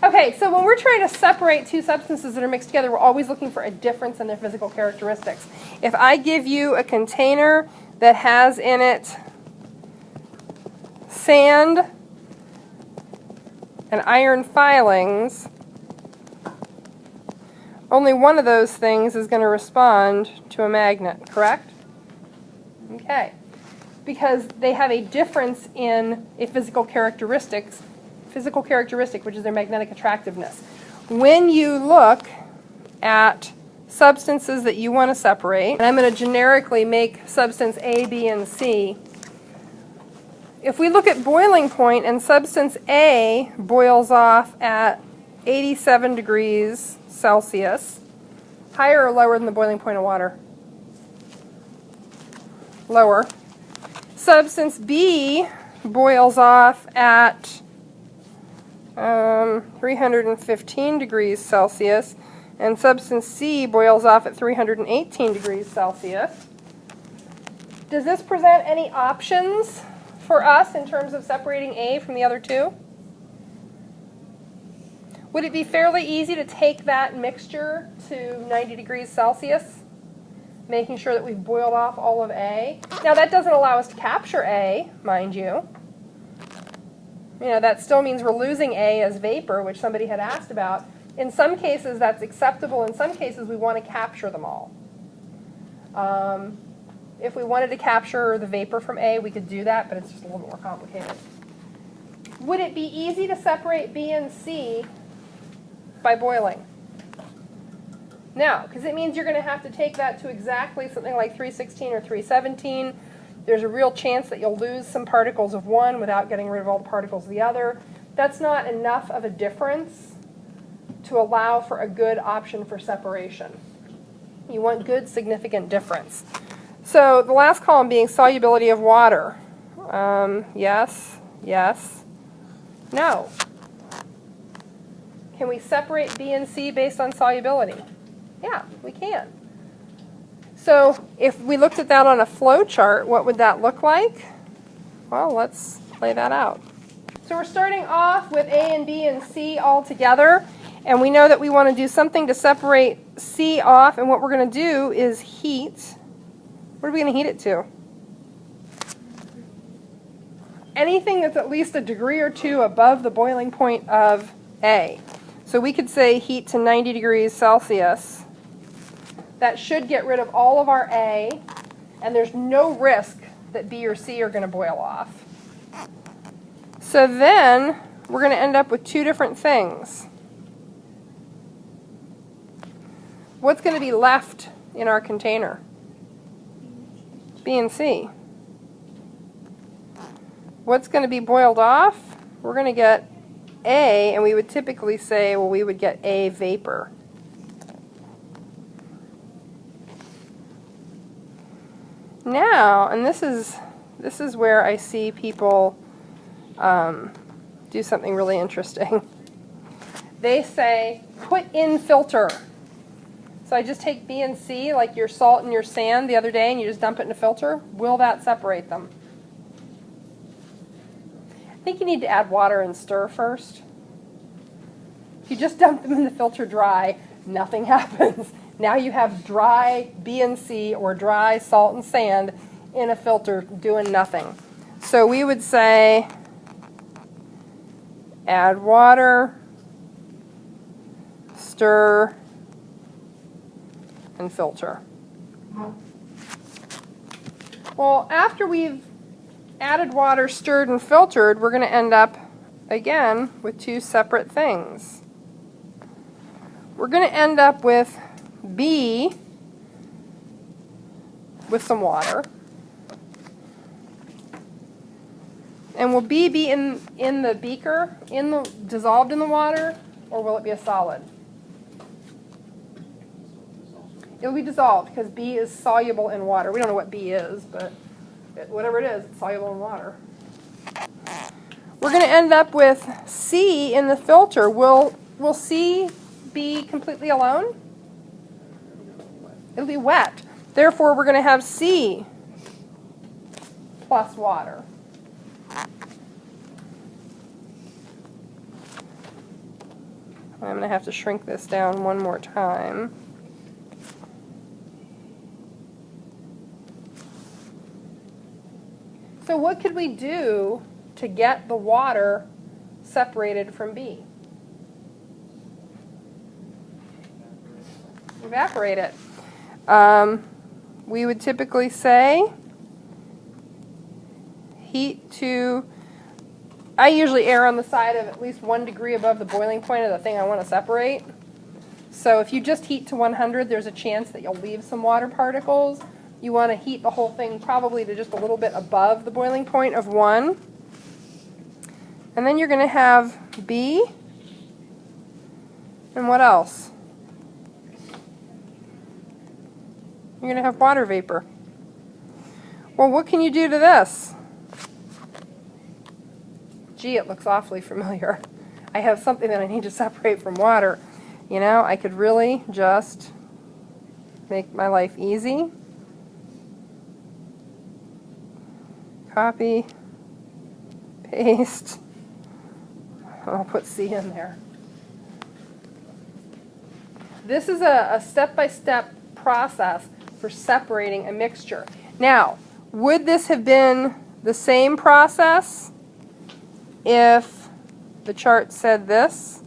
Okay, so when we're trying to separate two substances that are mixed together, we're always looking for a difference in their physical characteristics. If I give you a container that has in it sand and iron filings, only one of those things is going to respond to a magnet, correct? Okay. Because they have a difference in a physical characteristic, which is their magnetic attractiveness. When you look at substances that you want to separate, and I'm going to generically make substance A, B, and C. If we look at boiling point and substance A boils off at 87 degrees Celsius, higher or lower than the boiling point of water? Lower. Substance B boils off at 315 degrees Celsius, and substance C boils off at 318 degrees Celsius. Does this present any options for us in terms of separating A from the other two? Would it be fairly easy to take that mixture to 90 degrees Celsius, making sure that we've boiled off all of A? Now that doesn't allow us to capture A, mind you. You know, that still means we're losing A as vapor, which somebody had asked about. In some cases that's acceptable. In some cases we want to capture them all. If we wanted to capture the vapor from A, we could do that, but it's just a little bit more complicated. Would it be easy to separate B and C by boiling? No, because it means you're going to have to take that to exactly something like 316 or 317. There's a real chance that you'll lose some particles of one without getting rid of all the particles of the other. That's not enough of a difference to allow for a good option for separation. You want good, significant difference. So the last column being solubility of water. Yes, yes, no. Can we separate B and C based on solubility? Yeah, we can. So if we looked at that on a flow chart, what would that look like? Well, let's play that out. So we're starting off with A and B and C all together, and we know that we want to do something to separate C off, and what we're going to do is heat. What are we going to heat it to? Anything that's at least a degree or two above the boiling point of A. So we could say heat to 90 degrees Celsius. That should get rid of all of our A, and there's no risk that B or C are going to boil off. So then we're going to end up with two different things. What's going to be left in our container? B and C. What's going to be boiled off? We're going to get A, and we would typically say, well, we would get A vapor. Now, and this is where I see people do something really interesting. They say, put in filter. So I just take B and C, like your salt and your sand the other day, and you just dump it in a filter. Will that separate them? I think you need to add water and stir first. If you just dump them in the filter dry, nothing happens. Now you have dry B and C or dry salt and sand in a filter doing nothing. So we would say add water, stir, and filter. Well, after we've added water, stirred, and filtered, we're going to end up, again, with two separate things. We're going to end up with B with some water. And will B be in the beaker, dissolved in the water, or will it be a solid? It'll be dissolved because B is soluble in water. We don't know what B is, but whatever it is, it's soluble in water. We're going to end up with C in the filter. Will C be completely alone? It'll be wet. Therefore, we're going to have C plus water. I'm going to have to shrink this down one more time. So what could we do to get the water separated from B? Evaporate it. We would typically say heat to, I usually err on the side of at least 1 degree above the boiling point of the thing I want to separate. So if you just heat to 100, there's a chance that you'll leave some water particles. You want to heat the whole thing probably to just a little bit above the boiling point of 1. And then you're going to have B. And what else? You're going to have water vapor. Well, what can you do to this? Gee, it looks awfully familiar. I have something that I need to separate from water. You know, I could really just make my life easy. Copy, paste. I'll put C in there. This is a step-by-step process for separating a mixture. Now, would this have been the same process if the chart said this?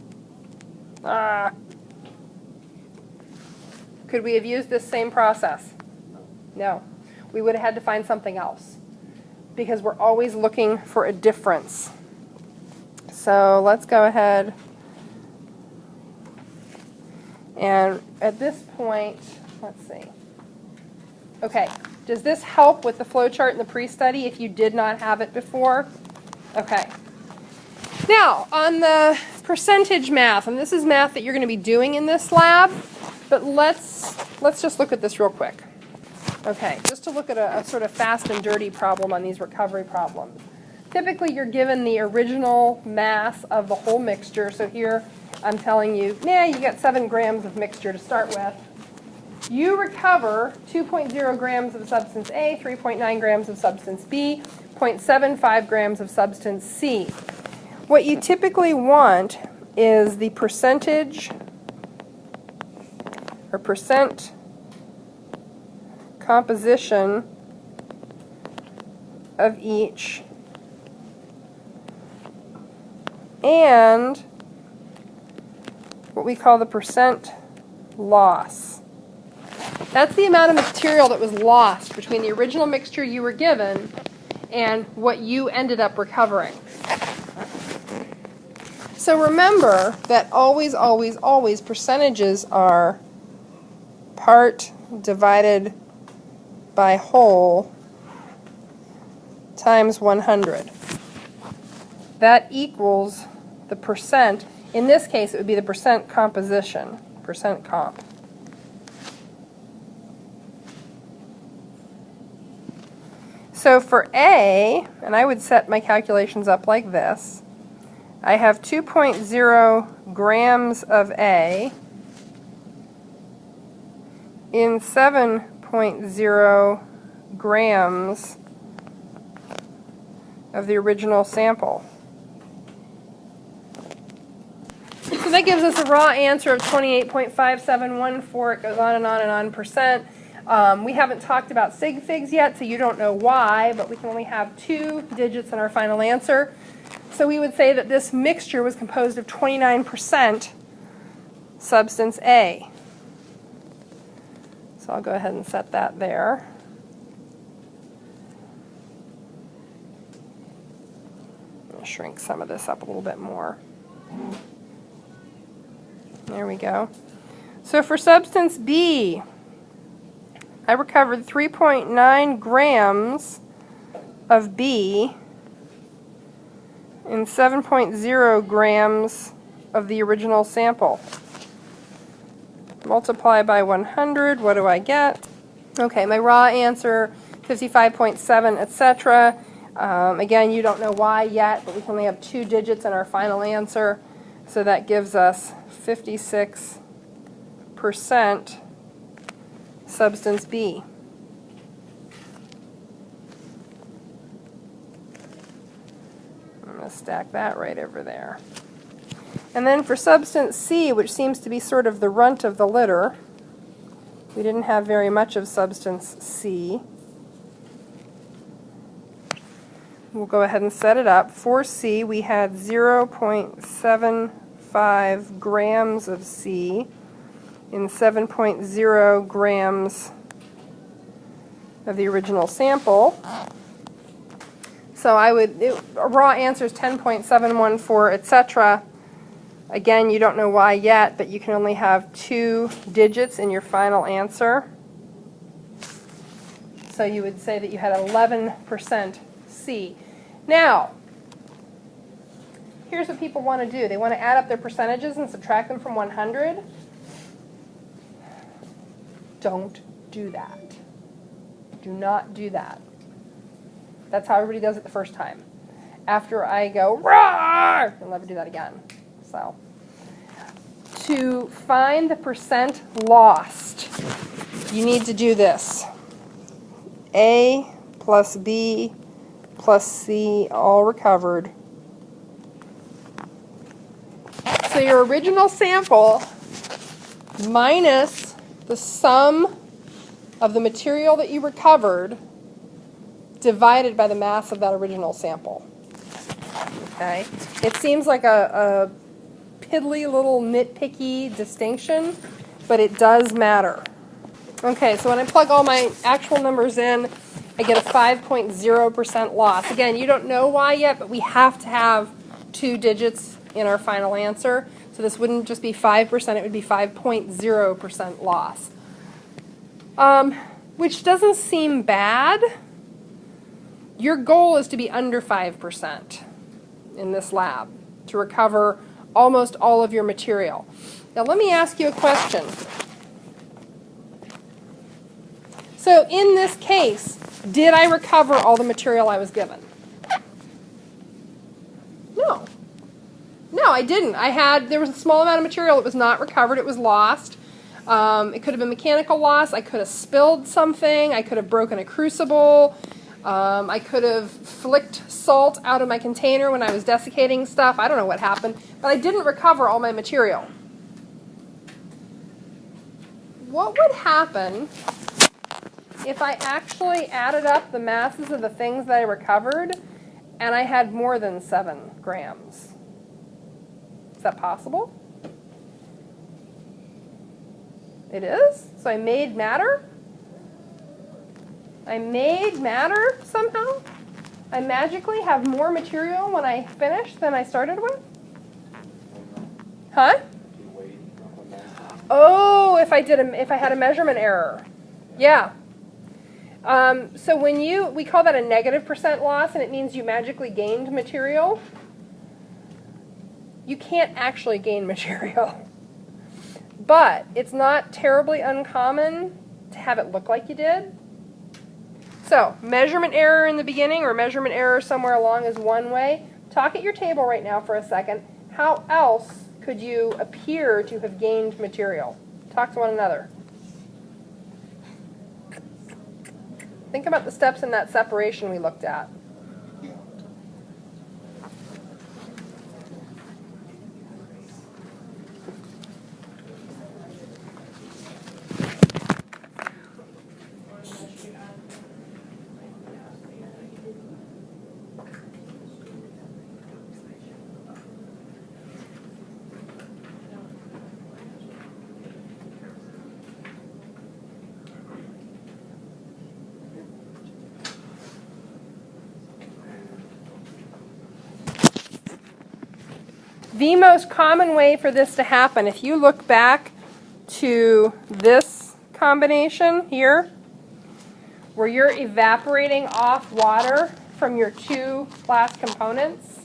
Could we have used this same process? No. We would have had to find something else because we're always looking for a difference. So let's go ahead and at this point, let's see. Okay, does this help with the flow chart in the pre-study if you did not have it before? Okay. Now, on the percentage math, and this is math that you're going to be doing in this lab, but let's just look at this real quick. Okay, just to look at a sort of fast and dirty problem on these recovery problems. Typically, you're given the original mass of the whole mixture. So here, I'm telling you, you got 7 grams of mixture to start with. You recover 2.0 grams of substance A, 3.9 grams of substance B, 0.75 grams of substance C. What you typically want is the percentage or percent composition of each and what we call the percent loss. That's the amount of material that was lost between the original mixture you were given and what you ended up recovering. So remember that always, always, always percentages are part divided by whole times 100. That equals the percent. In this case, it would be the percent composition, percent comp. So for A, and I would set my calculations up like this, I have 2.0 grams of A in 7.0 grams of the original sample. So that gives us a raw answer of 28.5714. It goes on and on and on percent. We haven't talked about sig figs yet, so you don't know why, but we can only have 2 digits in our final answer. So we would say that this mixture was composed of 29% substance A. So I'll go ahead and set that there. I'll shrink some of this up a little bit more. There we go. So for substance B, I recovered 3.9 grams of B in 7.0 grams of the original sample. Multiply by 100, what do I get? Okay, my raw answer, 55.7, etc. Again, you don't know why yet, but we can only have 2 digits in our final answer, so that gives us 56% substance B. I'm going to stack that right over there. And then for substance C, which seems to be sort of the runt of the litter, we didn't have very much of substance C. We'll go ahead and set it up. For C, we had 0.75 grams of C in 7.0 grams of the original sample. So a raw answer is 10.714, etc. Again, you don't know why yet, but you can only have 2 digits in your final answer. So you would say that you had 11% C. Now, here's what people want to do. They want to add up their percentages and subtract them from 100. Don't do that. Do not do that. That's how everybody does it the first time. After I go, roar, you'll never do that again. So, to find the percent lost, you need to do this. A plus B plus C, all recovered. So your original sample minus the sum of the material that you recovered divided by the mass of that original sample. Okay? It seems like a piddly little nitpicky distinction, but it does matter. Okay, so when I plug all my actual numbers in, I get a 5.0% loss. Again, you don't know why yet, but we have to have 2 digits in our final answer. So this wouldn't just be 5%, it would be 5.0% loss. Which doesn't seem bad. Your goal is to be under 5% in this lab, to recover almost all of your material. Now let me ask you a question. So in this case, did I recover all the material I was given? No. No, I didn't. There was a small amount of material that was not recovered. It was lost. It could have been mechanical loss. I could have spilled something. I could have broken a crucible. I could have flicked salt out of my container when I was desiccating stuff. I don't know what happened, but I didn't recover all my material. What would happen if I actually added up the masses of the things that I recovered and I had more than 7 grams? Is that possible? It is? So I made matter? I made matter somehow? I magically have more material when I finish than I started with? Huh? Oh, if I had a measurement error. Yeah. So we call that a negative percent loss, and it means you magically gained material. You can't actually gain material. But it's not terribly uncommon to have it look like you did. So, measurement error in the beginning or measurement error somewhere along is one way. Talk at your table right now for a second. How else could you appear to have gained material? Talk to one another. Think about the steps in that separation we looked at. The most common way for this to happen, if you look back to this combination here, where you're evaporating off water from your 2 class components,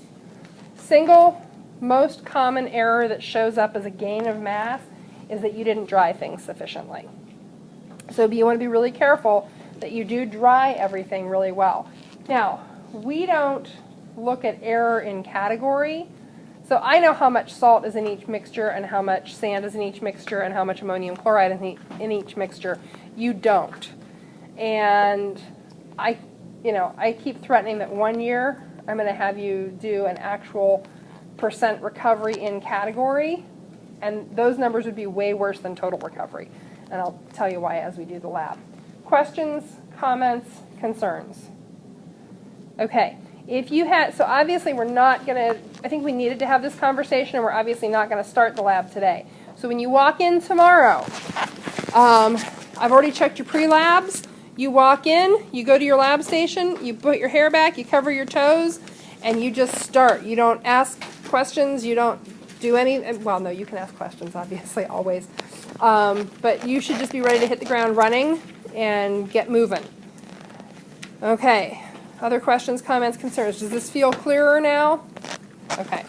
single most common error that shows up as a gain of mass is that you didn't dry things sufficiently. So you want to be really careful that you do dry everything really well. Now, we don't look at error in category. So I know how much salt is in each mixture and how much sand is in each mixture and how much ammonium chloride is in each mixture. You don't. And I keep threatening that one year I'm going to have you do an actual percent recovery in category, and those numbers would be way worse than total recovery. And I'll tell you why as we do the lab. Questions, comments, concerns? Okay, if you had, so obviously we're not going to, I think we needed to have this conversation, and we're obviously not going to start the lab today. So when you walk in tomorrow, I've already checked your pre-labs. You walk in, you go to your lab station, you put your hair back, you cover your toes, and you just start. You don't ask questions, you don't do any, well, no, you can ask questions, obviously, always. But you should just be ready to hit the ground running and get moving. Okay, other questions, comments, concerns? Does this feel clearer now? Okay.